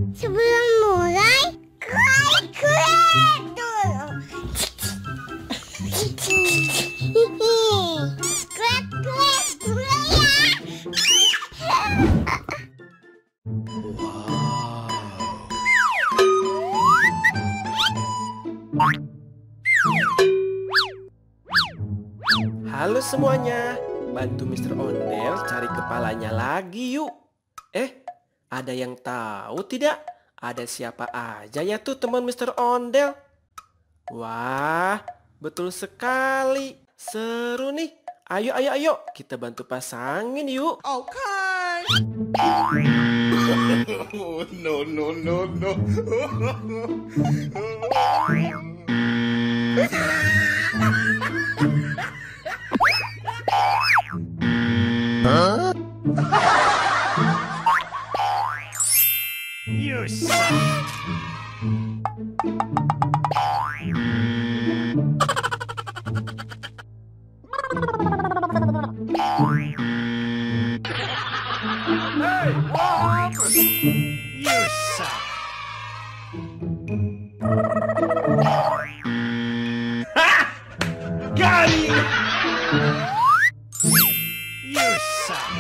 Sebelum mulai, klik dulu. Klik dulu ya. Halo semuanya, bantu Mr. Ondel cari kepalanya lagi yuk. Ada yang tahu tidak? Ada siapa aja ya tuh teman Mr. Ondel? Wah, betul sekali. Seru nih. Ayo, ayo, ayo. Kita bantu pasangin yuk. Okay. Oh, no, no, no, no. Huh? You suck. Hey, what happened? You suck. Ha! Got him! You suck.